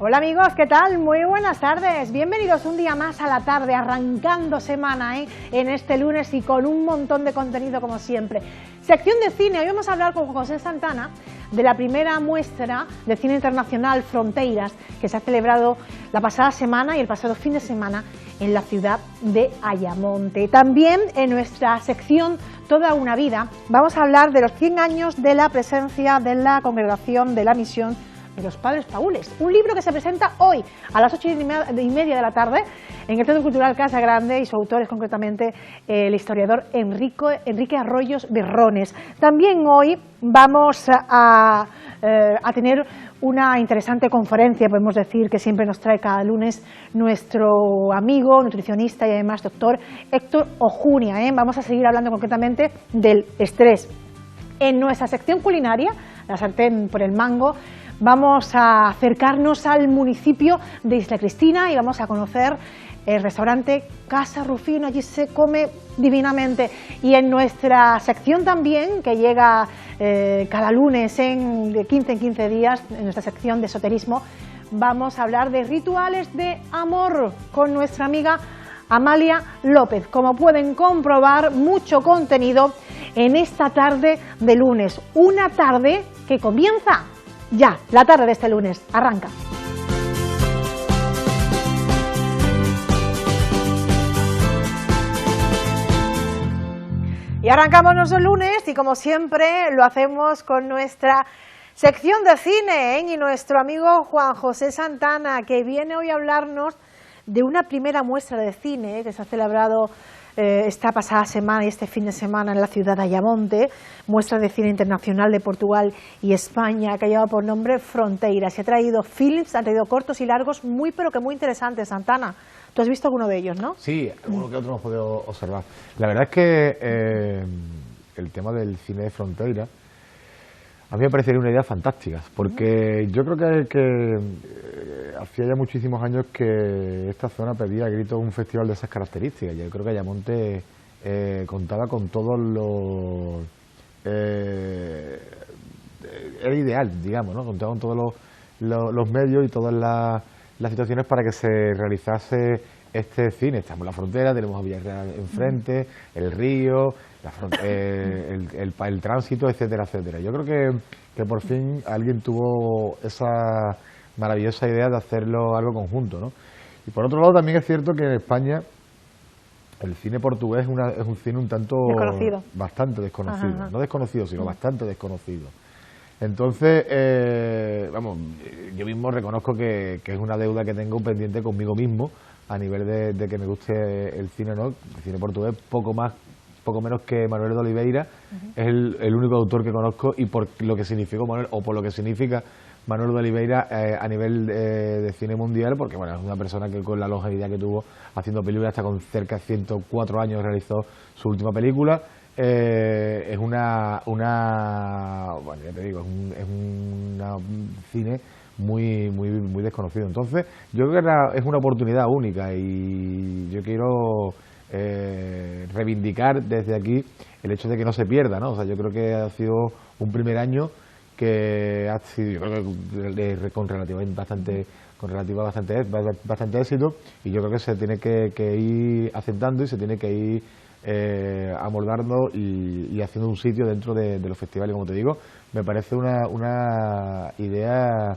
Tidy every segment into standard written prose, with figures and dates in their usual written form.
Hola amigos, ¿qué tal? Muy buenas tardes, bienvenidos un día más a la tarde, arrancando semana en este lunes y con un montón de contenido como siempre. Sección de cine, hoy vamos a hablar con José Santana de la primera muestra de cine internacional Fronteiras, que se ha celebrado la pasada semana y el pasado fin de semana en la ciudad de Ayamonte. También en nuestra sección Toda una vida vamos a hablar de los 100 años de la presencia de la Congregación de la Misión de los Padres Paules, un libro que se presenta hoy a las 8:30 de la tarde en el Centro Cultural Casa Grande, y su autor es concretamente el historiador Enrique Arroyos Berrones. También hoy vamos a tener una interesante conferencia, podemos decir, que siempre nos trae cada lunes nuestro amigo, nutricionista y además doctor Héctor Ojunia. Vamos a seguir hablando concretamente del estrés. En nuestra sección culinaria, la sartén por el mango, vamos a acercarnos al municipio de Isla Cristina y vamos a conocer el restaurante Casa Rufino. Allí se come divinamente. Y en nuestra sección también, que llega cada lunes de 15 en 15 días, en nuestra sección de esoterismo, vamos a hablar de rituales de amor con nuestra amiga Amalia López. Como pueden comprobar, mucho contenido en esta tarde de lunes. Una tarde que comienza ya, la tarde de este lunes, arranca. Y arrancamos nuestro lunes y como siempre lo hacemos con nuestra sección de cine y nuestro amigo Juan José Santana, que viene hoy a hablarnos de una primera muestra de cine que se ha celebrado esta pasada semana y este fin de semana en la ciudad de Ayamonte, muestra de cine internacional de Portugal y España, que lleva por nombre Fronteiras. Se ha traído films, han traído cortos y largos muy pero que muy interesantes. Santana, tú has visto alguno de ellos, ¿no? Sí, alguno que otro hemos podido observar. La verdad es que el tema del cine de Fronteiras a mí me parecería una idea fantástica, porque yo creo que hacía ya muchísimos años que esta zona pedía a gritos un festival de esas características. Yo creo que Ayamonte contaba con todos los... era ideal, digamos, ¿no? Contaba con todos los medios y todas las situaciones para que se realizase este cine. Estamos en la frontera, tenemos a Villarreal enfrente, el río, el tránsito, etcétera, etcétera. Yo creo que por fin alguien tuvo esa maravillosa idea de hacerlo algo conjunto, ¿no? Y por otro lado también es cierto que en España el cine portugués es un cine un tanto desconocido. Bastante desconocido. Ajá. No desconocido, sino bastante desconocido. Entonces, yo mismo reconozco que es una deuda que tengo pendiente conmigo mismo a nivel de que me guste el cine, ¿no? El cine portugués, poco menos que Manuel de Oliveira, es el único autor que conozco, y por lo que significó Manuel, o por lo que significa Manuel de Oliveira a nivel de cine mundial, porque bueno, es una persona que con la longevidad que tuvo haciendo películas, hasta con cerca de 104 años realizó su última película. Es bueno, ya te digo, es un cine muy desconocido. Entonces, yo creo que es una oportunidad única y yo quiero reivindicar desde aquí el hecho de que no se pierda, ¿no? O sea, yo creo que ha sido un primer año que ha sido, yo creo que con relativa bastante éxito, y yo creo que se tiene que ir aceptando y se tiene que ir amoldando y haciendo un sitio dentro de los festivales. Como te digo, me parece una idea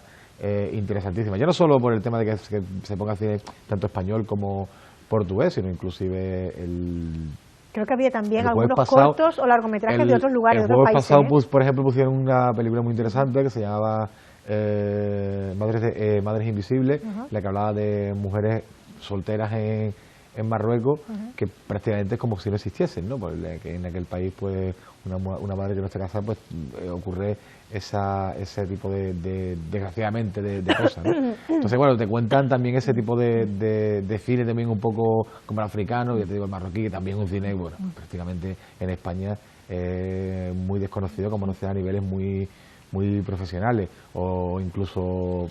interesantísima, ya no solo por el tema de que se ponga cine tanto español como portugués, sino inclusive creo que había también algunos cortos o largometrajes de otros lugares, de otros países. El jueves pasado, por ejemplo, pusieron una película muy interesante que se llamaba Madres Invisibles, la que hablaba de mujeres solteras en Marruecos, que prácticamente es como si no existiesen, ¿no? Porque en aquel país, pues, una madre que no está casada, pues ocurre ese tipo desgraciadamente, de cosas, ¿no? Entonces, bueno, te cuentan también ese tipo de cine también un poco como el africano, ya te digo, el marroquí, que también es un cine, bueno, prácticamente en España muy desconocido, como no sea a niveles muy profesionales, o incluso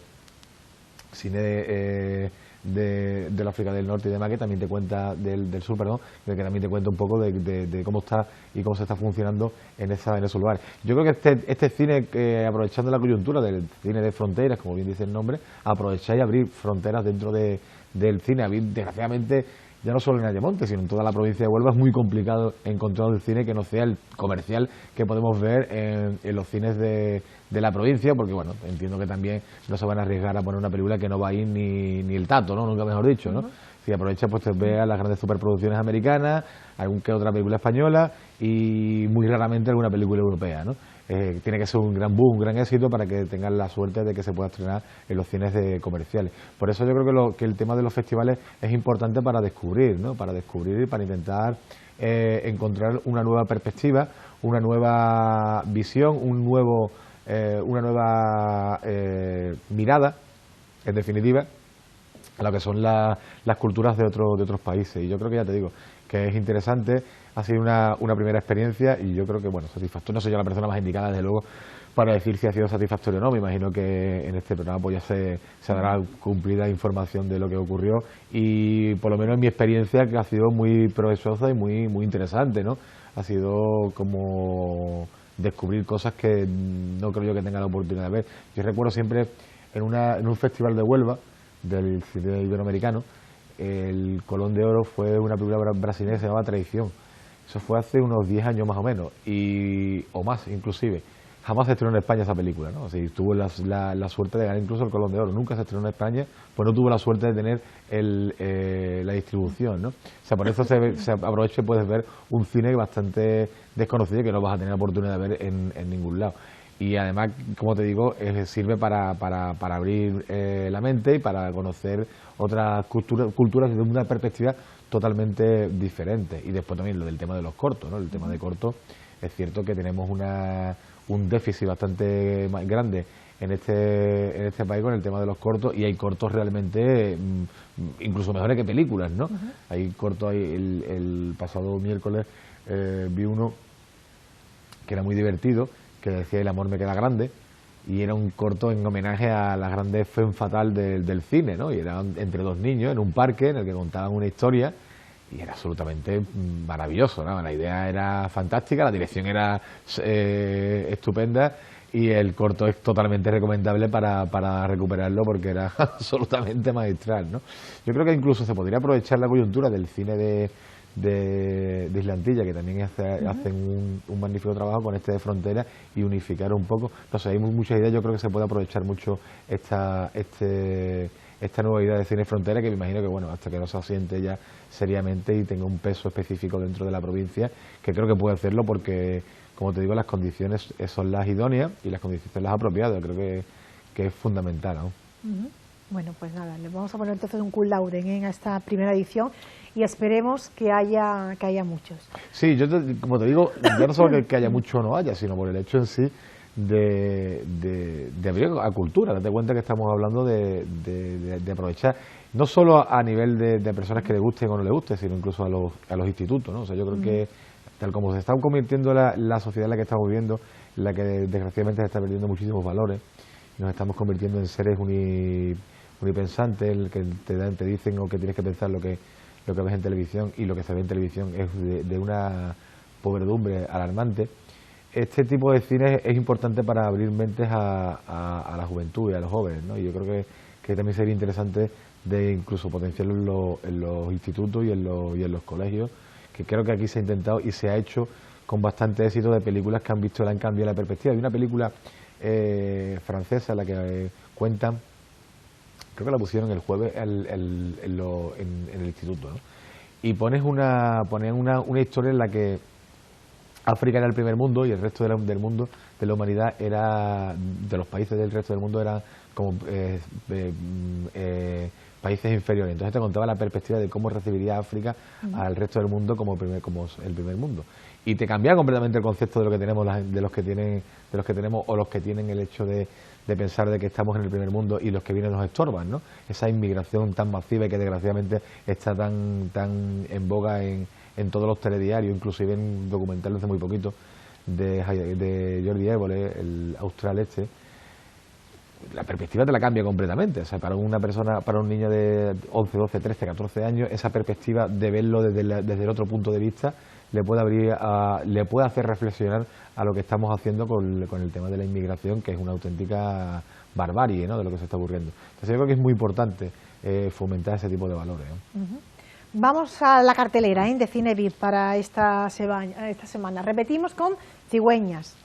cine del África del Norte y demás, que también te cuenta del sur, perdón, que también te cuenta un poco de cómo está y cómo se está funcionando en esos lugares. Yo creo que este cine, aprovechando la coyuntura del cine de fronteras, como bien dice el nombre, aprovechar y abrir fronteras dentro del cine. Desgraciadamente, ya no solo en Ayamonte, sino en toda la provincia de Huelva, es muy complicado encontrar un cine que no sea el comercial que podemos ver en los cines de la provincia, porque bueno, entiendo que también no se van a arriesgar a poner una película que no va a ir ni el tato, ¿no? Nunca mejor dicho, ¿no? Si aprovecha, pues te veas las grandes superproducciones americanas, algún que otra película española y muy raramente alguna película europea, ¿no? Tiene que ser un gran boom, un gran éxito para que tengan la suerte de que se pueda estrenar en los cines comerciales. Por eso yo creo que el tema de los festivales es importante para descubrir, ¿no? Para descubrir y para intentar encontrar una nueva perspectiva, una nueva visión, una nueva mirada, en definitiva, a lo que son las culturas de otros países. Y yo creo que, ya te digo, que es interesante, ha sido una primera experiencia y yo creo que, bueno, satisfactorio. No soy yo la persona más indicada, desde luego, para decir si ha sido satisfactorio o no. Me imagino que en este programa pues ya se dará cumplida información de lo que ocurrió y, por lo menos en mi experiencia, que ha sido muy provechosa y muy interesante, ¿no? Ha sido como descubrir cosas que no creo yo que tenga la oportunidad de ver. Yo recuerdo siempre en un festival de Huelva, del cine iberoamericano, el Colón de Oro fue una película brasileña que se llamaba Traición. Eso fue hace unos 10 años más o menos, o más inclusive. Jamás se estrenó en España esa película, ¿no? O sea, tuvo la suerte de ganar incluso el Colón de Oro. Nunca se estrenó en España, pues no tuvo la suerte de tener la distribución, ¿no? O sea, por eso se aprovecha y puedes ver un cine bastante desconocido que no vas a tener oportunidad de ver en ningún lado. Y además, como te digo, sirve para abrir la mente y para conocer otras culturas desde una perspectiva totalmente diferente. Y después también lo del tema de los cortos, ¿no? El tema de cortos, es cierto que tenemos un déficit bastante más grande en este país con el tema de los cortos, y hay cortos realmente incluso mejores que películas, ¿no? Hay cortos, el pasado miércoles vi uno que era muy divertido, que decía El amor me queda grande, y era un corto en homenaje a la grande femme fatale del cine, ¿no? Y era entre dos niños en un parque en el que contaban una historia y era absolutamente maravilloso, ¿no? La idea era fantástica, la dirección era estupenda y el corto es totalmente recomendable para recuperarlo porque era absolutamente magistral, ¿no? Yo creo que incluso se podría aprovechar la coyuntura del cine de Isla Antilla, que también hacen un magnífico trabajo con este de frontera, y unificar un poco. No sé, hay muchas ideas. Yo creo que se puede aprovechar mucho esta nueva idea de cine frontera, que me imagino que, bueno, hasta que no se asiente ya seriamente y tenga un peso específico dentro de la provincia, que creo que puede hacerlo porque, como te digo, las condiciones son las idóneas y las condiciones son las apropiadas. Creo que es fundamental, ¿no? Bueno, pues nada, le vamos a poner entonces un cum laude en esta primera edición y esperemos que haya muchos. Sí, como te digo, ya no solo que haya mucho o no haya, sino por el hecho en sí de abrir a cultura. Date cuenta que estamos hablando de aprovechar, no solo a nivel de personas que le gusten o no le gusten, sino incluso a los institutos, ¿no? O sea, yo creo que tal como se está convirtiendo la sociedad en la que estamos viviendo, en la que desgraciadamente se está perdiendo muchísimos valores, nos estamos convirtiendo en seres unipensantes, el que te dicen o que tienes que pensar lo que ves en televisión, y lo que se ve en televisión es de una pobredumbre alarmante. Este tipo de cine es importante para abrir mentes a la juventud y a los jóvenes, ¿no? Y yo creo que también sería interesante de incluso potenciarlo en los institutos y en los colegios, que creo que aquí se ha intentado y se ha hecho con bastante éxito, de películas que han cambiado la perspectiva. Hay una película francesa, la que cuentan, creo que la pusieron el jueves en el instituto, ¿no? Y ponían una historia en la que África era el primer mundo y el resto del mundo, de la humanidad, de los países del resto del mundo, eran como países inferiores. Entonces te contaba la perspectiva de cómo recibiría África al resto del mundo como el primer mundo. Y te cambia completamente el concepto de lo que tenemos, de los que tenemos o los que tienen el hecho de pensar de que estamos en el primer mundo y los que vienen nos estorban, ¿no? Esa inmigración tan masiva y que desgraciadamente está tan en boga en todos los telediarios, inclusive en documentales hace muy poquito de Jordi Évole, el austral la perspectiva te la cambia completamente. O sea, para una persona, para un niño de 11, 12, 13, 14 años, esa perspectiva de verlo desde el otro punto de vista le puede hacer reflexionar a lo que estamos haciendo con el tema de la inmigración, que es una auténtica barbarie, ¿no?, de lo que se está ocurriendo. Entonces yo creo que es muy importante fomentar ese tipo de valores, ¿no? Vamos a la cartelera de Cine VIP para esta semana. Repetimos con Cigüeñas.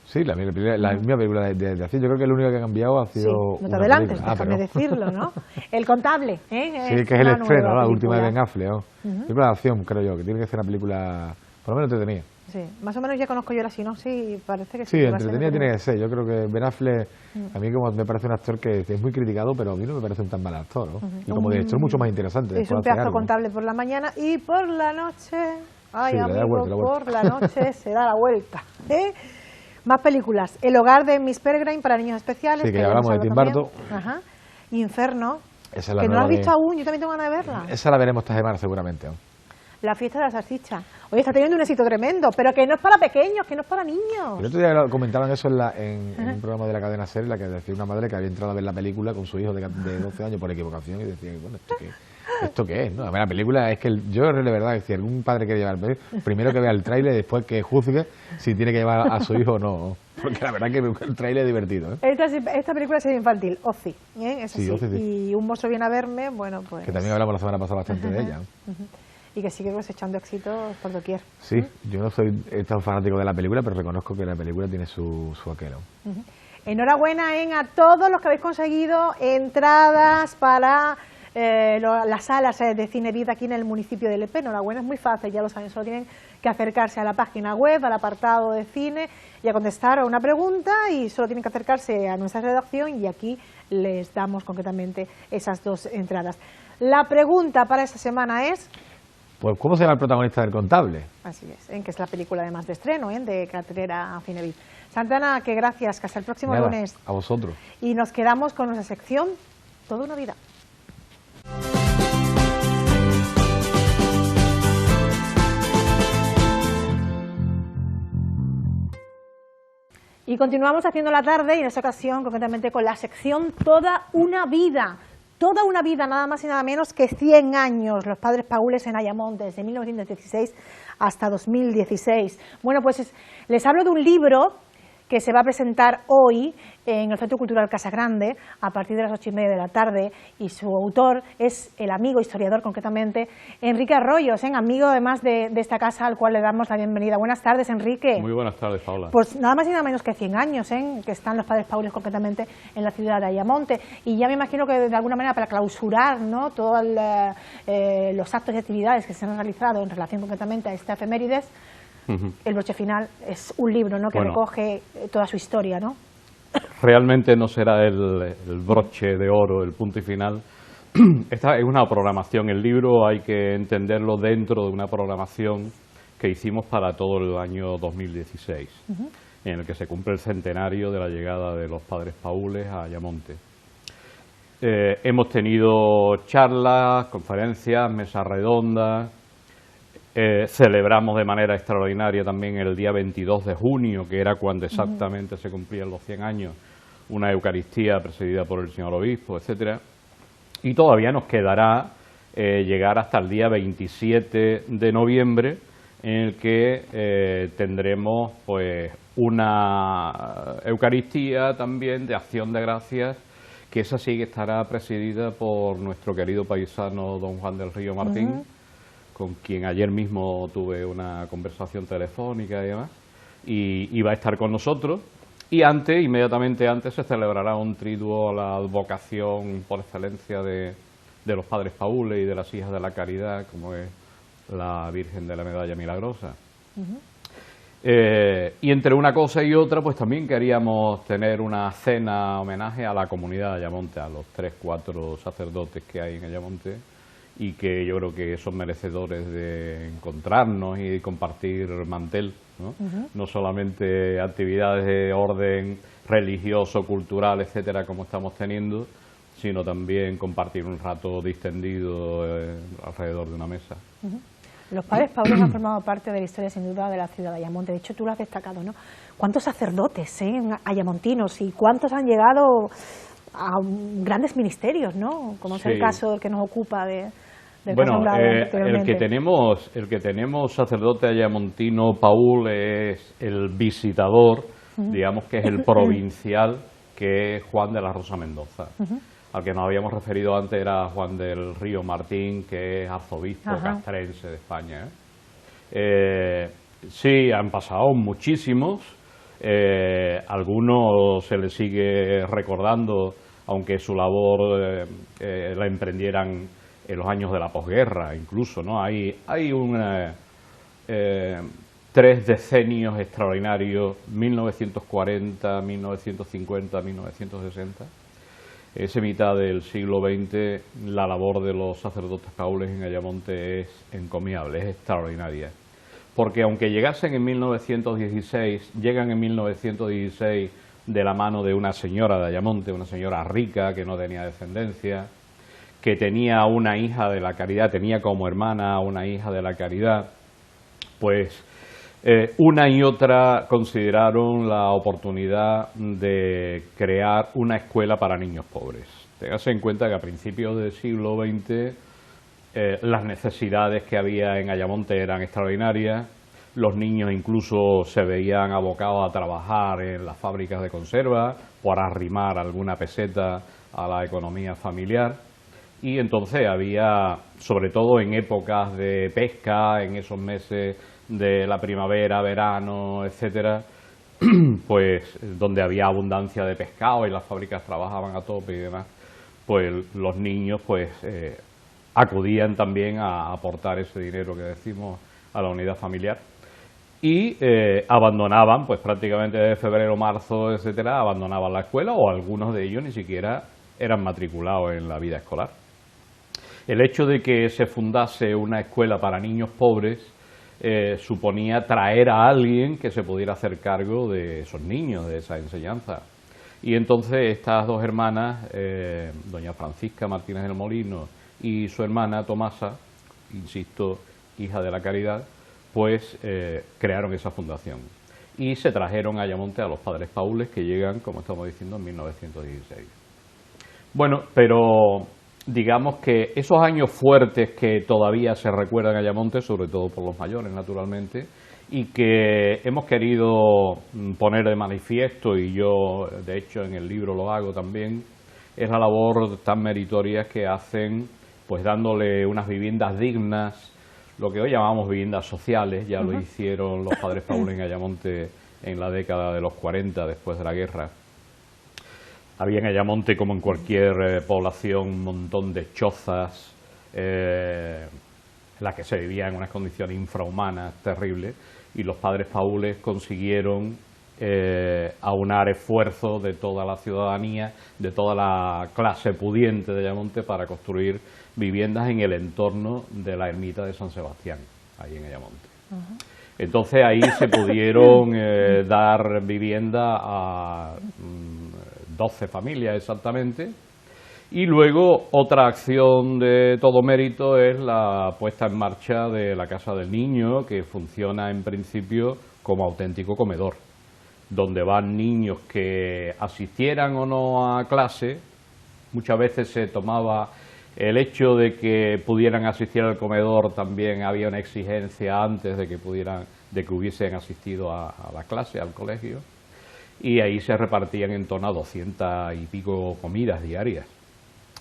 Sí, la misma película de acción. Yo creo que lo único que ha cambiado ha sido. Sí, no te adelantes, déjame decirlo, ¿no? El contable, ¿eh? Sí, que es el estreno, ¿no? La última de Ben película. Affleck, ¿no? Película de acción, creo yo, que tiene que ser una película por lo menos entretenida. Sí, más o menos ya conozco yo la sinopsis y parece que Sí, va a ser entretenida tiene que ser. Yo creo que Ben Affleck, a mí como me parece un actor que es muy criticado, pero a mí no me parece un tan mal actor, ¿no? Y como director mucho más interesante. Es un pedazo contable por la mañana y por la noche. Ay, Sí, le da amigo, la vuelta. por la noche se da la vuelta. ¿Eh? Más películas. El hogar de Miss Peregrine para niños especiales. Sí, que ya hablamos hemos de Tim hablado Burton. también. Ajá. Inferno. Esa es la Que no la nueva has visto aún, yo también tengo ganas de verla. Esa la veremos esta semana seguramente, ¿no? La fiesta de la salchicha. Oye, está teniendo un éxito tremendo, pero que no es para pequeños, que no es para niños. El otro día comentaban eso en un programa de la cadena SER, en la que decía una madre que había entrado a ver la película con su hijo de 12 años por equivocación y decía, bueno, ¿esto qué es? ¿No? A ver, la película es que yo de verdad, que si algún padre quiere llevar primero que vea el tráiler y después que juzgue si tiene que llevar a su hijo o no. Porque la verdad que el tráiler es divertido, ¿eh? Esta película es infantil, Ozzy, ¿eh? Es Sí, así. Ozzy, sí. Y Un monstruo viene a verme, bueno, pues... Que también hablamos la semana pasada bastante de ella, ¿no? Y que sigue cosechando éxitos por doquier. Sí, yo no soy tan fanático de la película, pero reconozco que la película tiene su aquel. Enhorabuena a todos los que habéis conseguido entradas para las salas de Cine VIP aquí en el municipio de Lepe. Enhorabuena, es muy fácil, ya lo saben, solo tienen que acercarse a la página web, al apartado de cine y a contestar a una pregunta, y solo tienen que acercarse a nuestra redacción y aquí les damos concretamente esas 2 entradas. La pregunta para esta semana es... Pues, ¿cómo se llama el protagonista del Contable? Así es, que es la película además de estreno, de cartelera Cine VIP. Santana, que gracias, que hasta el próximo Nada, lunes. a vosotros. Y nos quedamos con nuestra sección Toda una vida. Y continuamos haciendo la tarde, y en esta ocasión concretamente con la sección Toda una vida. Toda una vida, nada más y nada menos que 100 años, los padres Paules en Ayamonte, desde 1916 hasta 2016. Bueno, pues les hablo de un libro que se va a presentar hoy en el Centro Cultural Casa Grande a partir de las 8:30 de la tarde, y su autor es el amigo historiador, concretamente Enrique Arroyos, amigo además de esta casa, al cual le damos la bienvenida. Buenas tardes, Enrique. Muy buenas tardes, Paula. Pues nada más y nada menos que 100 años que están los padres Paules concretamente en la ciudad de Ayamonte, y ya me imagino que de alguna manera para clausurar, ¿no?, todos los actos y actividades que se han realizado en relación concretamente a esta efemérides, el broche final es un libro, ¿no?, que recoge toda su historia, ¿no? Realmente no será el broche de oro, el punto y final. Esta es una programación. El libro hay que entenderlo dentro de una programación que hicimos para todo el año 2016, en el que se cumple el centenario de la llegada de los padres Paules a Ayamonte. Hemos tenido charlas, conferencias, mesas redondas. Celebramos de manera extraordinaria también el día 22 de junio, que era cuando exactamente se cumplían los 100 años, una Eucaristía presidida por el señor obispo, etcétera. Y todavía nos quedará llegar hasta el día 27 de noviembre, en el que tendremos pues una Eucaristía también de acción de gracias, que esa sí que estará presidida por nuestro querido paisano don Juan del Río Martín, con quien ayer mismo tuve una conversación telefónica y demás, y va a estar con nosotros. Y inmediatamente antes, se celebrará un triduo a la advocación por excelencia de los padres Paules y de las hijas de la caridad, como es la Virgen de la Medalla Milagrosa. Y entre una cosa y otra, pues también queríamos tener una cena homenaje a la comunidad de Ayamonte, a los 3-4 sacerdotes que hay en Ayamonte, y que yo creo que son merecedores de encontrarnos y compartir mantel, ¿no? No solamente actividades de orden religioso, cultural, etcétera, como estamos teniendo, sino también compartir un rato distendido alrededor de una mesa. Los padres Paules han formado parte de la historia, sin duda, de la ciudad de Ayamonte. De hecho, tú lo has destacado, ¿no? ¿Cuántos sacerdotes ayamontinos y cuántos han llegado a grandes ministerios, ¿no? Como es el caso del que nos ocupa del bueno, el que tenemos sacerdote ayamontino Paul es el visitador, digamos que es el provincial, que es Juan de la Rosa Mendoza. Al que nos habíamos referido antes era Juan del Río Martín, que es arzobispo castrense de España. Sí, han pasado muchísimos, algunos se les sigue recordando, aunque su labor la emprendieran en los años de la posguerra incluso, ¿no? Hay 3 decenios extraordinarios, 1940, 1950, 1960. Esa mitad del siglo XX, la labor de los sacerdotes paules en Ayamonte es encomiable, es extraordinaria. Porque aunque llegasen en 1916, llegan en 1916 de la mano de una señora de Ayamonte, una señora rica que no tenía descendencia, que tenía una hija de la Caridad, tenía como hermana una hija de la Caridad, pues una y otra consideraron la oportunidad de crear una escuela para niños pobres. Téngase en cuenta que a principios del siglo XX las necesidades que había en Ayamonte eran extraordinarias, los niños incluso se veían abocados a trabajar en las fábricas de conserva por arrimar alguna peseta a la economía familiar. Y entonces había, sobre todo en épocas de pesca, en esos meses de la primavera, verano, etcétera, pues donde había abundancia de pescado y las fábricas trabajaban a tope y demás, pues los niños pues acudían también a aportar ese dinero que decimos a la unidad familiar y abandonaban, pues prácticamente de febrero, marzo, etcétera, abandonaban la escuela, o algunos de ellos ni siquiera eran matriculados en la vida escolar. El hecho de que se fundase una escuela para niños pobres suponía traer a alguien que se pudiera hacer cargo de esos niños, de esa enseñanza. Y entonces estas dos hermanas, doña Francisca Martínez del Molino y su hermana Tomasa, insisto, hija de la Caridad, pues crearon esa fundación. Y se trajeron a Ayamonte a los padres Paules, que llegan, como estamos diciendo, en 1916. Bueno, pero digamos que esos años fuertes que todavía se recuerdan a Ayamonte, sobre todo por los mayores, naturalmente, y que hemos querido poner de manifiesto, y yo, de hecho, en el libro lo hago también, es la labor tan meritoria que hacen, pues dándole unas viviendas dignas, lo que hoy llamamos viviendas sociales, ya lo hicieron los padres Paules en Ayamonte en la década de los 40, después de la guerra. Había en Ayamonte, como en cualquier población, un montón de chozas en las que se vivía en unas condiciones infrahumanas terribles, y los padres Paules consiguieron aunar esfuerzos de toda la ciudadanía, de toda la clase pudiente de Ayamonte, para construir viviendas en el entorno de la ermita de San Sebastián, ahí en Ayamonte. Entonces ahí se pudieron dar vivienda a 12 familias exactamente, y luego otra acción de todo mérito es la puesta en marcha de la Casa del Niño, que funciona en principio como auténtico comedor, donde van niños que asistieran o no a clase. Muchas veces se tomaba el hecho de que pudieran asistir al comedor, también había una exigencia antes de que hubiesen asistido a la clase, al colegio, y ahí se repartían en torno a 200 y pico comidas diarias.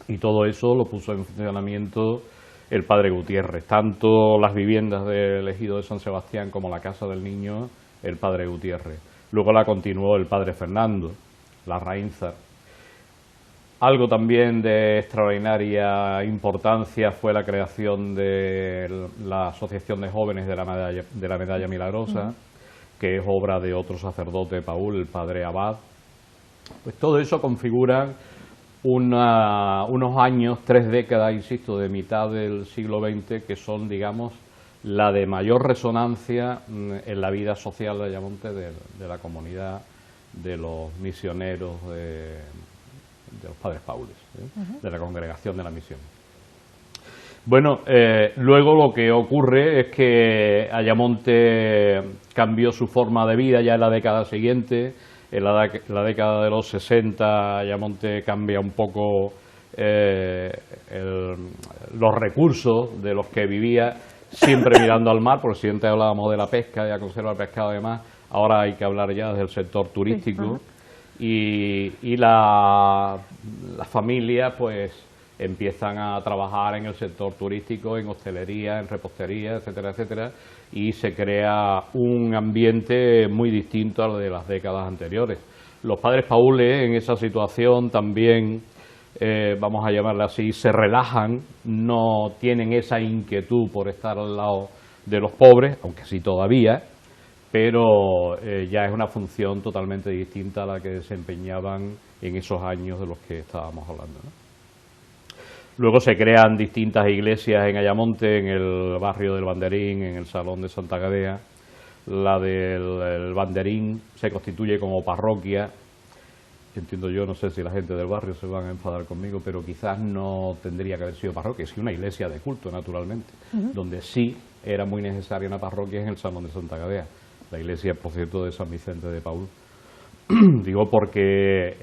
Y todo eso lo puso en funcionamiento el padre Gutiérrez, tanto las viviendas del ejido de San Sebastián como la Casa del Niño, el padre Gutiérrez. Luego la continuó el padre Fernando, la Raínzar. Algo también de extraordinaria importancia fue la creación de la Asociación de Jóvenes de la Medalla Milagrosa, que es obra de otro sacerdote, Paul, el padre Abad. Pues todo eso configura unos años, 3 décadas, insisto, de mitad del siglo XX, que son, digamos, la de mayor resonancia en la vida social de Ayamonte, de la comunidad, de los misioneros, de los padres Paules, de la congregación de la misión. Bueno, luego lo que ocurre es que Ayamonte cambió su forma de vida ya en la década siguiente. En la década de los 60 Ayamonte cambia un poco los recursos de los que vivía, siempre mirando al mar, porque siempre hablábamos de la pesca, de la conserva del pescado y demás. Ahora hay que hablar ya del sector turístico. Sí, y las familias pues empiezan a trabajar en el sector turístico, en hostelería, en repostería, etcétera, etcétera, y se crea un ambiente muy distinto al de las décadas anteriores. Los padres paules en esa situación también, vamos a llamarle así, se relajan, no tienen esa inquietud por estar al lado de los pobres, aunque sí todavía, pero ya es una función totalmente distinta a la que desempeñaban en esos años de los que estábamos hablando, ¿no? Luego se crean distintas iglesias en Ayamonte, en el barrio del Banderín, en el Salón de Santa Gadea. La del Banderín se constituye como parroquia. Entiendo yo, no sé si la gente del barrio se van a enfadar conmigo, pero quizás no tendría que haber sido parroquia, sino una iglesia de culto, naturalmente. Donde sí era muy necesaria una parroquia en el Salón de Santa Gadea. La iglesia, por cierto, de San Vicente de Paúl. Digo porque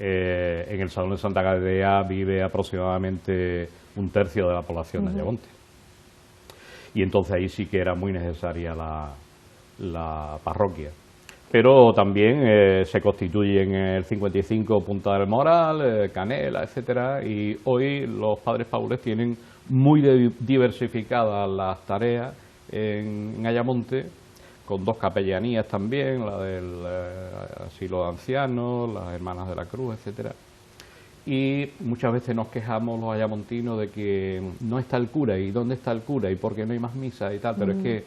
en el Salón de Santa Gadea vive aproximadamente un tercio de la población de Ayamonte. Y entonces ahí sí que era muy necesaria la parroquia. Pero también se constituye en el 55 Punta del Moral, Canela, etcétera, y hoy los padres paules tienen muy diversificadas las tareas en Ayamonte, con 2 capellanías también, la del asilo de ancianos, las hermanas de la Cruz, etcétera. Y muchas veces nos quejamos los ayamontinos de que no está el cura, y dónde está el cura, y por qué no hay más misa y tal, pero es que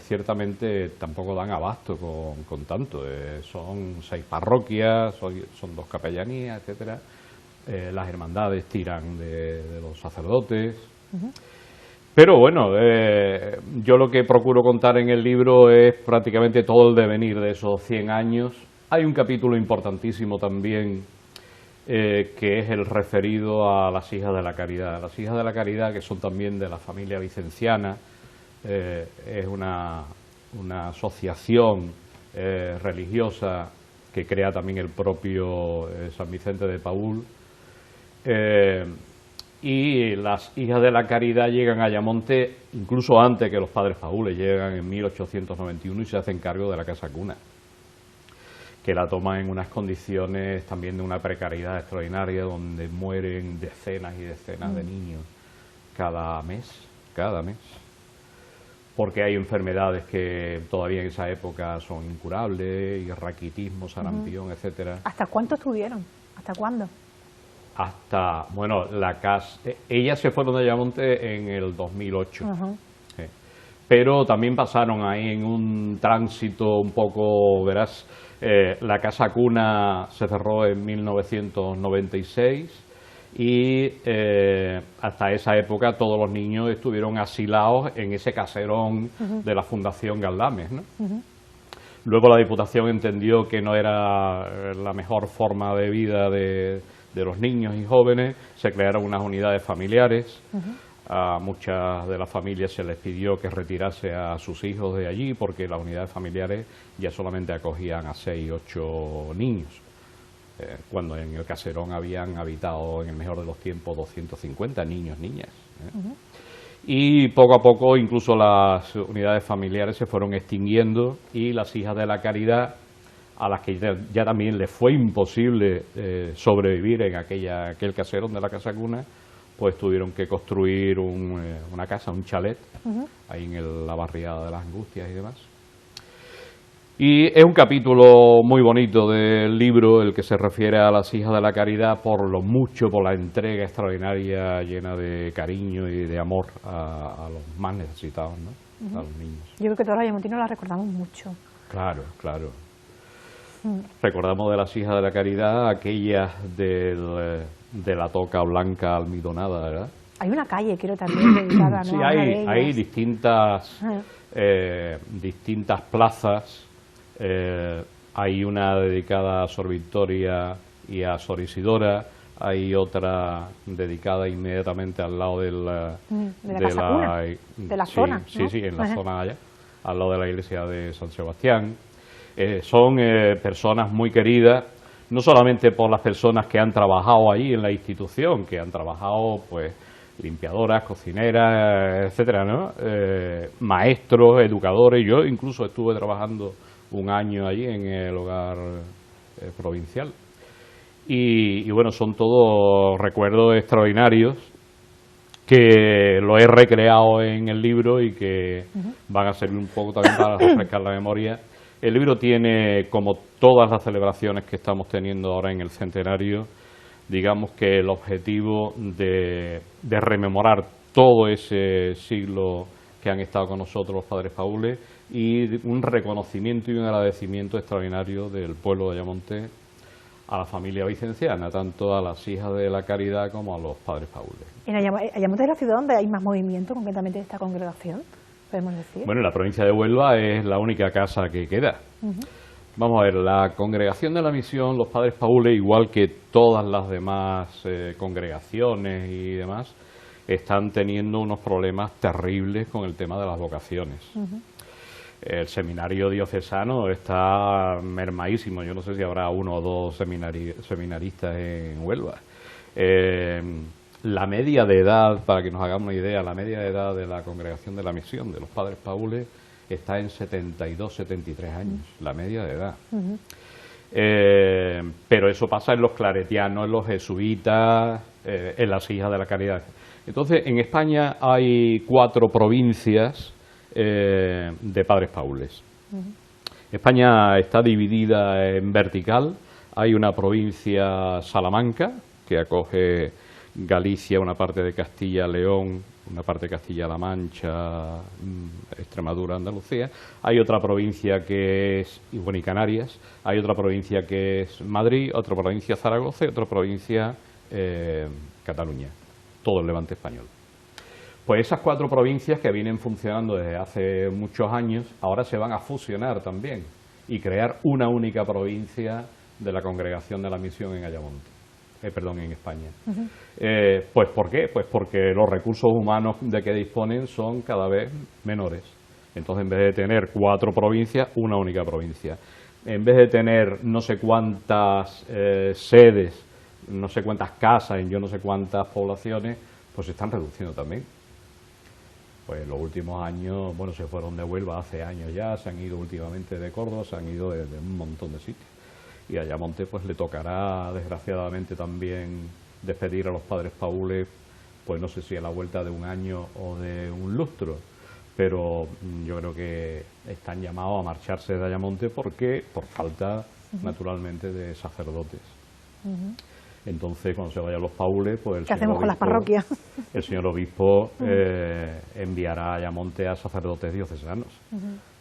ciertamente tampoco dan abasto con tanto. Son 6 parroquias, son 2 capellanías, etcétera. Las hermandades tiran de los sacerdotes. Pero bueno, yo lo que procuro contar en el libro es prácticamente todo el devenir de esos 100 años. Hay un capítulo importantísimo también, que es el referido a las Hijas de la Caridad. Las Hijas de la Caridad, que son también de la familia vicenciana, es una asociación religiosa que crea también el propio San Vicente de Paúl. Y las Hijas de la Caridad llegan a Ayamonte incluso antes que los padres paules, llegan en 1891 y se hacen cargo de la Casa Cuna, que la toman en unas condiciones también de una precariedad extraordinaria, donde mueren decenas y decenas de niños cada mes, porque hay enfermedades que todavía en esa época son incurables, y raquitismo, sarampión, etcétera. ¿Hasta cuánto estuvieron? ¿Hasta cuándo? Hasta, bueno, ellas se fueron de Ayamonte en el 2008, sí. Pero también pasaron ahí en un tránsito un poco, verás, la Casa Cuna se cerró en 1996 y hasta esa época todos los niños estuvieron asilados en ese caserón de la Fundación Galdames, ¿no? Luego la Diputación entendió que no era la mejor forma de vida de los niños y jóvenes, se crearon unas unidades familiares. A muchas de las familias se les pidió que retirase a sus hijos de allí, porque las unidades familiares ya solamente acogían a 6, 8 niños, cuando en el caserón habían habitado, en el mejor de los tiempos, 250 niños, niñas. Y poco a poco incluso las unidades familiares se fueron extinguiendo, y las Hijas de la Caridad, a las que ya también les fue imposible sobrevivir en aquel caserón de la Casa Cuna, pues tuvieron que construir una casa, un chalet, ahí en la barriada de las Angustias y demás. Y es un capítulo muy bonito del libro, el que se refiere a las Hijas de la Caridad, por la entrega extraordinaria, llena de cariño y de amor a los más necesitados, ¿no? A los niños. Yo creo que todos los ayamontinos las recordamos mucho. Claro. Recordamos de las Hijas de la Caridad aquellas de la toca blanca almidonada, ¿verdad? Hay una calle, creo, también dedicada, ¿no? Sí, hay distintas plazas. Hay una dedicada a Sor Victoria y a Sor Isidora, hay otra dedicada inmediatamente al lado de la Casa Cuna, de la zona, ¿no? Sí, en la zona allá, al lado de la iglesia de San Sebastián. Son personas muy queridas, no solamente por las personas que han trabajado ahí en la institución, que han trabajado, pues, limpiadoras, cocineras, etcétera, ¿no? Maestros, educadores. Yo incluso estuve trabajando un año allí en el hogar provincial. Y bueno, son todos recuerdos extraordinarios que lo he recreado en el libro y que van a servir un poco también para refrescar la memoria. El libro tiene, como todas las celebraciones que estamos teniendo ahora en el centenario, digamos que el objetivo de rememorar todo ese siglo que han estado con nosotros los padres paules y un reconocimiento y un agradecimiento extraordinario del pueblo de Ayamonte a la familia vicenciana, tanto a las hijas de la caridad como a los padres paules. En Ayamonte es la ciudad donde hay más movimiento concretamente de esta congregación, podemos decir. Bueno, en la provincia de Huelva es la única casa que queda. Vamos a ver, la congregación de la misión, los padres paules, igual que todas las demás congregaciones y demás, están teniendo unos problemas terribles con el tema de las vocaciones. El seminario diocesano está mermadísimo. Yo no sé si habrá uno o dos seminaristas en Huelva. La media de edad, para que nos hagamos una idea, la media de edad de la congregación de la misión de los padres paules está en 72, 73 años, la media de edad. Pero eso pasa en los claretianos, en los jesuitas, en las hijas de la caridad. Entonces, en España hay 4 provincias de padres paules. España está dividida en vertical. Hay una provincia Salamanca, que acoge Galicia, una parte de Castilla-León, una parte de Castilla-La Mancha, Extremadura, Andalucía. Hay otra provincia que es, y Canarias. Hay otra provincia que es Madrid, otra provincia Zaragoza y otra provincia Cataluña. Todo el levante español. Pues esas 4 provincias que vienen funcionando desde hace muchos años, ahora se van a fusionar también y crear una única provincia de la Congregación de la Misión en Ayamonte. En España. Pues ¿por qué? Pues porque los recursos humanos de que disponen son cada vez menores. Entonces, en vez de tener 4 provincias, una única provincia. En vez de tener no sé cuántas sedes, no sé cuántas casas en yo no sé cuántas poblaciones, pues se están reduciendo también. Pues los últimos años, bueno, se fueron de Huelva hace años ya, se han ido últimamente de Córdoba, se han ido de un montón de sitios. Y a Ayamonte pues le tocará desgraciadamente también despedir a los padres paules, pues no sé si a la vuelta de un año o de un lustro, pero yo creo que están llamados a marcharse de Ayamonte porque por falta naturalmente de sacerdotes. Entonces, cuando se vayan los paules, pues ¿qué hacemos con las parroquias? El señor obispo enviará a Ayamonte a sacerdotes diocesanos.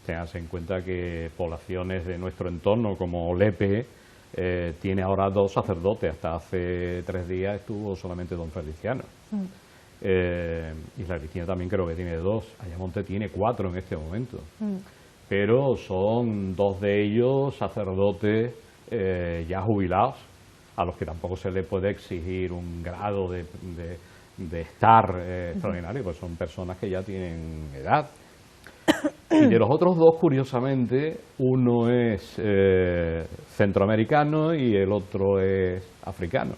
Ténganse en cuenta que poblaciones de nuestro entorno, como Lepe, tiene ahora 2 sacerdotes. Hasta hace 3 días estuvo solamente don Feliciano. Isla Cristina también creo que tiene 2. Ayamonte tiene 4 en este momento. Pero son 2 de ellos sacerdotes ya jubilados, a los que tampoco se le puede exigir un grado de estar extraordinario, pues son personas que ya tienen edad. Y de los otros 2, curiosamente, uno es centroamericano y el otro es africano.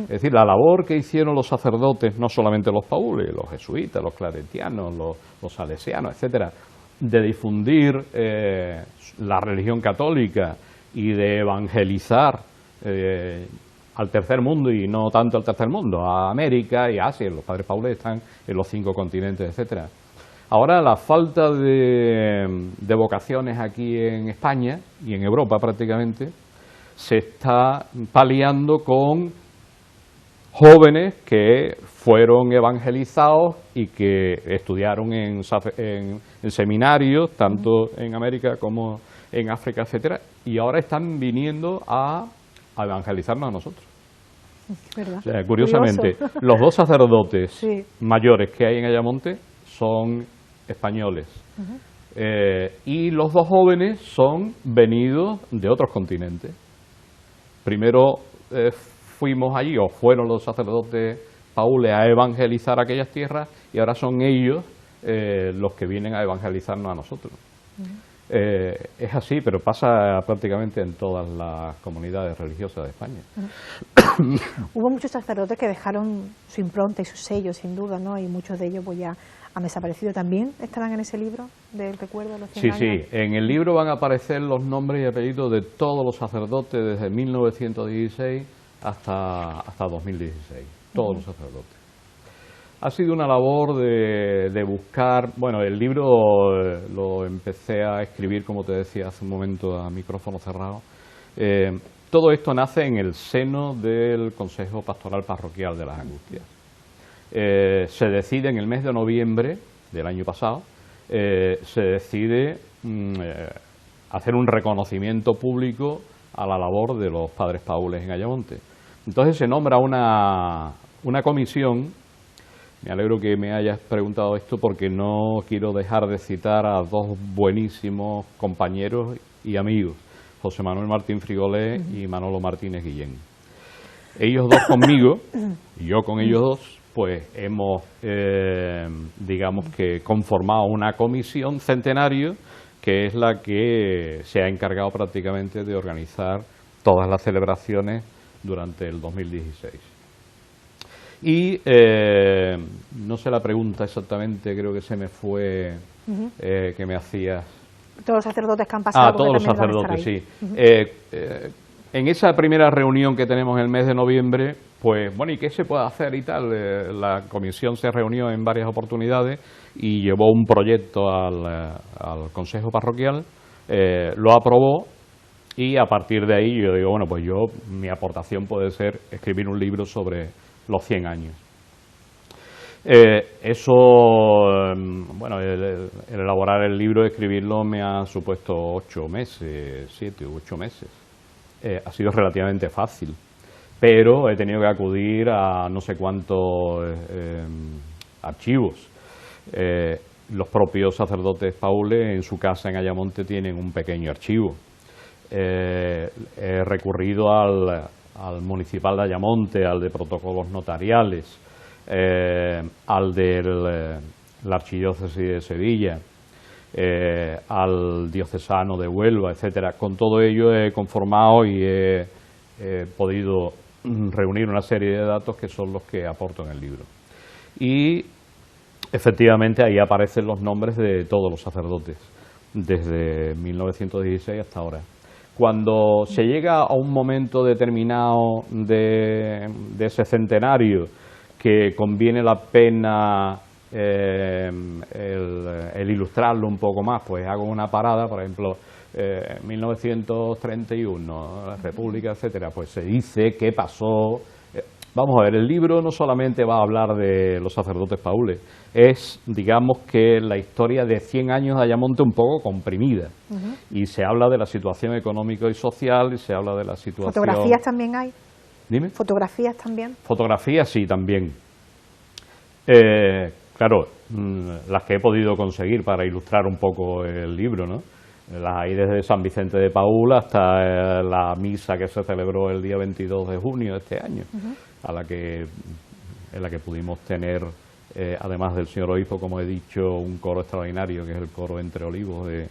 Es decir, la labor que hicieron los sacerdotes, no solamente los paules, los jesuitas, los claretianos, los salesianos, etcétera, de difundir la religión católica y de evangelizar al tercer mundo, y no tanto al tercer mundo, a América y Asia. Los padres paules están en los 5 continentes, etcétera. Ahora la falta de vocaciones aquí en España y en Europa prácticamente se está paliando con jóvenes que fueron evangelizados y que estudiaron en seminarios, tanto en América como en África, etcétera, y ahora están viniendo a evangelizarnos a nosotros. ¿Verdad? O sea, curiosamente, los 2 sacerdotes mayores que hay en Ayamonte son españoles, y los 2 jóvenes son venidos de otros continentes. Primero fuimos allí, o fueron los sacerdotes paules a evangelizar aquellas tierras, y ahora son ellos los que vienen a evangelizarnos a nosotros. Es así, pero pasa prácticamente en todas las comunidades religiosas de España. Hubo muchos sacerdotes que dejaron su impronta y su sello, sin duda, ¿no? Y muchos de ellos pues ya han desaparecido. ¿También estarán en ese libro del recuerdo de los 100 años? Sí, en el libro van a aparecer los nombres y apellidos de todos los sacerdotes desde 1916 hasta 2016, todos los sacerdotes. Ha sido una labor de buscar, bueno, el libro lo empecé a escribir, como te decía hace un momento, a micrófono cerrado. Todo esto nace en el seno del Consejo Pastoral Parroquial de las Angustias. Se decide en el mes de noviembre del año pasado, se decide hacer un reconocimiento público a la labor de los padres paules en Ayamonte. Entonces se nombra una comisión. Me alegro que me hayas preguntado esto porque no quiero dejar de citar a dos buenísimos compañeros y amigos, José Manuel Martín Frigolé y Manolo Martínez Guillén. Ellos dos conmigo, y yo con ellos dos, pues hemos, digamos que conformado una comisión centenario que es la que se ha encargado prácticamente de organizar todas las celebraciones durante el 2016. Y no sé la pregunta exactamente, creo que se me fue, que me hacías. Todos los sacerdotes que han pasado. Todos los sacerdotes, sí. En esa primera reunión que tenemos en el mes de noviembre, pues bueno, ¿y qué se puede hacer y tal? La comisión se reunió en varias oportunidades y llevó un proyecto al Consejo Parroquial, lo aprobó, y a partir de ahí yo digo, bueno, pues mi aportación puede ser escribir un libro sobre los 100 años. Eso, bueno, el elaborar el libro, escribirlo, me ha supuesto 8 meses, 7 u 8 meses. Ha sido relativamente fácil, pero he tenido que acudir a no sé cuántos archivos. Los propios sacerdotes paules en su casa en Ayamonte tienen un pequeño archivo. He recurrido al municipal de Ayamonte, al de protocolos notariales, al de la archidiócesis de Sevilla, al diocesano de Huelva, etcétera. Con todo ello he conformado y he podido reunir una serie de datos que son los que aporto en el libro. Y efectivamente ahí aparecen los nombres de todos los sacerdotes, desde 1916 hasta ahora. Cuando se llega a un momento determinado de ese centenario que conviene la pena el ilustrarlo un poco más, pues hago una parada, por ejemplo, 1931, la República, etcétera, pues se dice qué pasó. Vamos a ver, el libro no solamente va a hablar de los sacerdotes paules, es, digamos que la historia de 100 años de Ayamonte un poco comprimida. Y se habla de la situación económica y social, y se habla de la situación... ¿Fotografías también hay? Dime. ¿Fotografías también? Fotografías sí, también. Claro, las que he podido conseguir para ilustrar un poco el libro, ¿no? Las hay desde San Vicente de Paúl hasta la misa que se celebró el día 22 de junio de este año, en la que pudimos tener, además del señor obispo, como he dicho, un coro extraordinario, que es el coro Entre Olivos del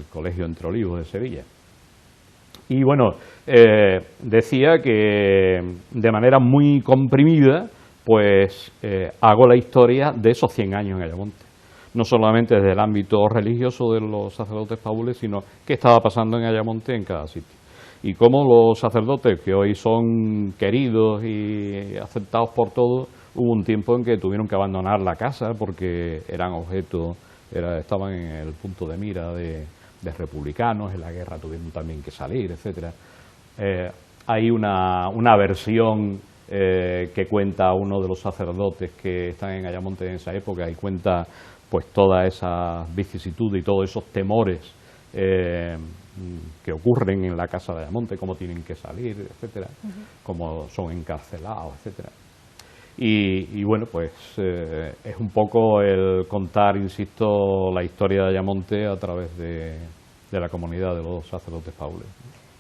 Colegio Entre Olivos de Sevilla. Y bueno, decía que de manera muy comprimida, pues hago la historia de esos 100 años en Ayamonte. No solamente desde el ámbito religioso de los sacerdotes paules, sino qué estaba pasando en Ayamonte en cada sitio. Y cómo los sacerdotes, que hoy son queridos y aceptados por todos, hubo un tiempo en que tuvieron que abandonar la casa porque eran objeto, estaban en el punto de mira de republicanos, en la guerra tuvieron también que salir, etcétera. Hay una versión que cuenta uno de los sacerdotes que están en Ayamonte en esa época y cuenta pues toda esa vicisitud y todos esos temores que ocurren en la casa de Ayamonte, cómo tienen que salir, etcétera, cómo son encarcelados, etcétera. Y bueno, pues es un poco el contar, insisto, la historia de Ayamonte a través de la comunidad de los sacerdotes paules.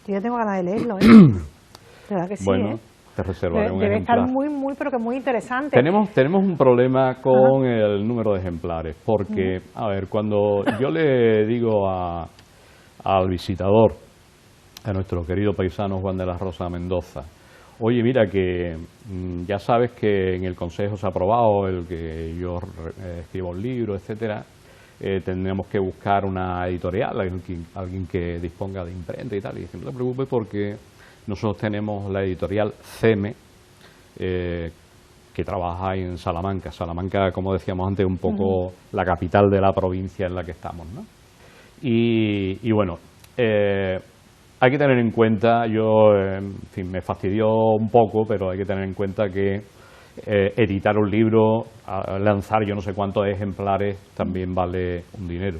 Yo ya tengo ganas de leerlo, ¿eh? De verdad que sí, bueno, ¿eh? te reservaré un Debe ejemplar. estar muy, pero que muy interesante. Tenemos un problema con el número de ejemplares, porque, a ver, cuando yo le digo al visitador, a nuestro querido paisano Juan de la Rosa Mendoza, oye, mira que ya sabes que en el Consejo se ha aprobado el que yo escriba un libro, etcétera, tendremos que buscar una editorial, alguien que disponga de imprenta y tal, y dice, no te preocupes porque nosotros tenemos la editorial CEME, que trabaja en Salamanca. Salamanca, como decíamos antes, un poco la capital de la provincia en la que estamos, ¿no? Y bueno, hay que tener en cuenta, en fin, me fastidió un poco, pero hay que tener en cuenta que editar un libro, lanzar yo no sé cuántos ejemplares, también vale un dinero.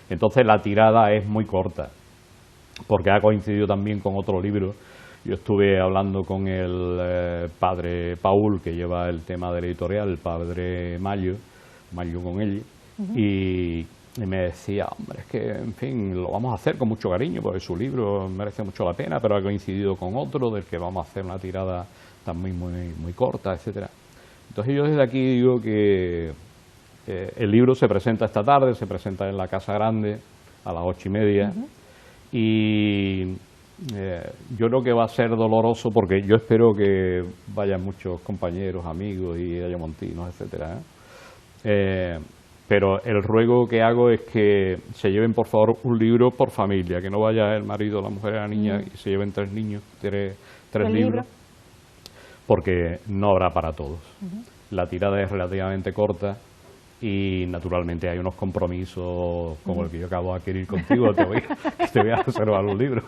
Entonces la tirada es muy corta, porque ha coincidido también con otro libro. Yo estuve hablando con el padre Paul, que lleva el tema de la editorial, el padre Mayo con él, y me decía, hombre, es que, en fin, lo vamos a hacer con mucho cariño, porque su libro merece mucho la pena, pero ha coincidido con otro, del que vamos a hacer una tirada también muy corta, etcétera. Entonces yo desde aquí digo que el libro se presenta esta tarde, se presenta en la Casa Grande a las 8:30, y yo creo que va a ser doloroso, porque yo espero que vayan muchos compañeros, amigos y ayamontinos, etcétera, pero el ruego que hago es que se lleven por favor un libro por familia, que no vaya el marido, la mujer y la niña y se lleven tres niños, tres libros, porque no habrá para todos. La tirada es relativamente corta y naturalmente hay unos compromisos como el que yo acabo de adquirir contigo, te voy a reservar un libro.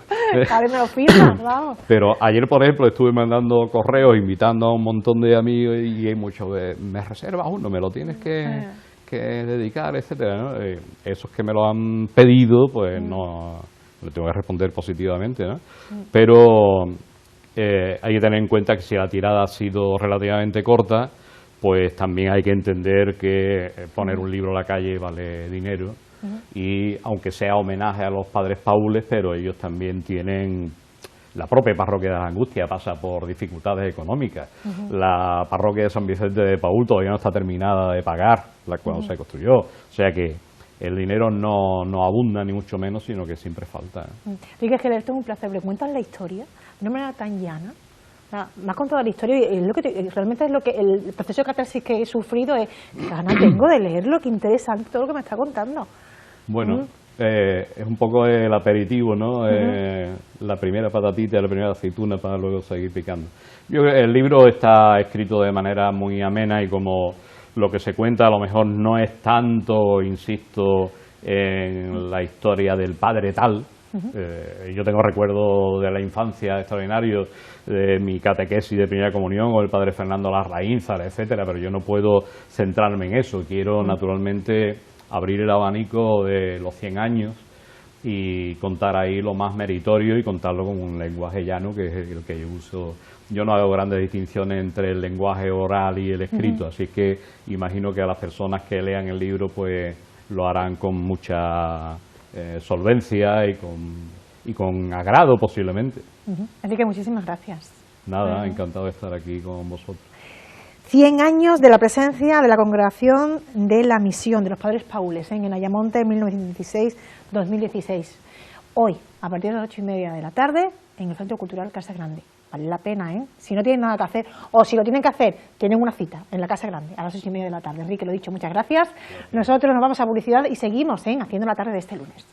Vale, me lo firmas, vamos. Pero ayer, por ejemplo, estuve mandando correos invitando a un montón de amigos y hay muchos de, me reservas uno, me lo tienes que dedicar, etcétera, ¿no? Esos que me lo han pedido, pues no le tengo que responder positivamente, ¿no? Pero hay que tener en cuenta que si la tirada ha sido relativamente corta, pues también hay que entender que poner un libro a la calle vale dinero, y aunque sea homenaje a los padres Paules, pero ellos también tienen... La propia parroquia de la Angustia pasa por dificultades económicas. La parroquia de San Vicente de Paúl todavía no está terminada de pagar, cuando se construyó. O sea que el dinero no abunda, ni mucho menos, sino que siempre falta. Enrique Geller, esto es un placer. ¿Le cuentas la historia de una manera tan llana? O sea, me has contado la historia y es lo que realmente es lo que el proceso de catarsis que he sufrido es, ganas tengo de leerlo, qué interesante todo lo que me está contando. Bueno, es un poco el aperitivo, ¿no? La primera patatita, la primera aceituna para luego seguir picando. Yo creo que el libro está escrito de manera muy amena y como lo que se cuenta a lo mejor no es tanto, insisto, en la historia del padre tal. Yo tengo recuerdos de la infancia extraordinarios, de mi catequesis de primera comunión o el padre Fernando Larraínzar, etcétera, pero yo no puedo centrarme en eso. Quiero naturalmente abrir el abanico de los 100 años y contar ahí lo más meritorio y contarlo con un lenguaje llano, que es el que yo uso. Yo no hago grandes distinciones entre el lenguaje oral y el escrito, así que imagino que a las personas que lean el libro pues lo harán con mucha solvencia y con agrado posiblemente. Enrique, muchísimas gracias. Nada, encantado de estar aquí con vosotros. 100 años de la presencia de la Congregación de la Misión de los Padres Paules en Ayamonte en 1916-2016. Hoy, a partir de las 8:30 de la tarde, en el Centro Cultural Casa Grande. Vale la pena, ¿eh? Si no tienen nada que hacer, o si lo tienen que hacer, tienen una cita en la Casa Grande a las 8:30 de la tarde. Enrique, lo he dicho, muchas gracias. Nosotros nos vamos a publicidad y seguimos, Haciendo la tarde de este lunes.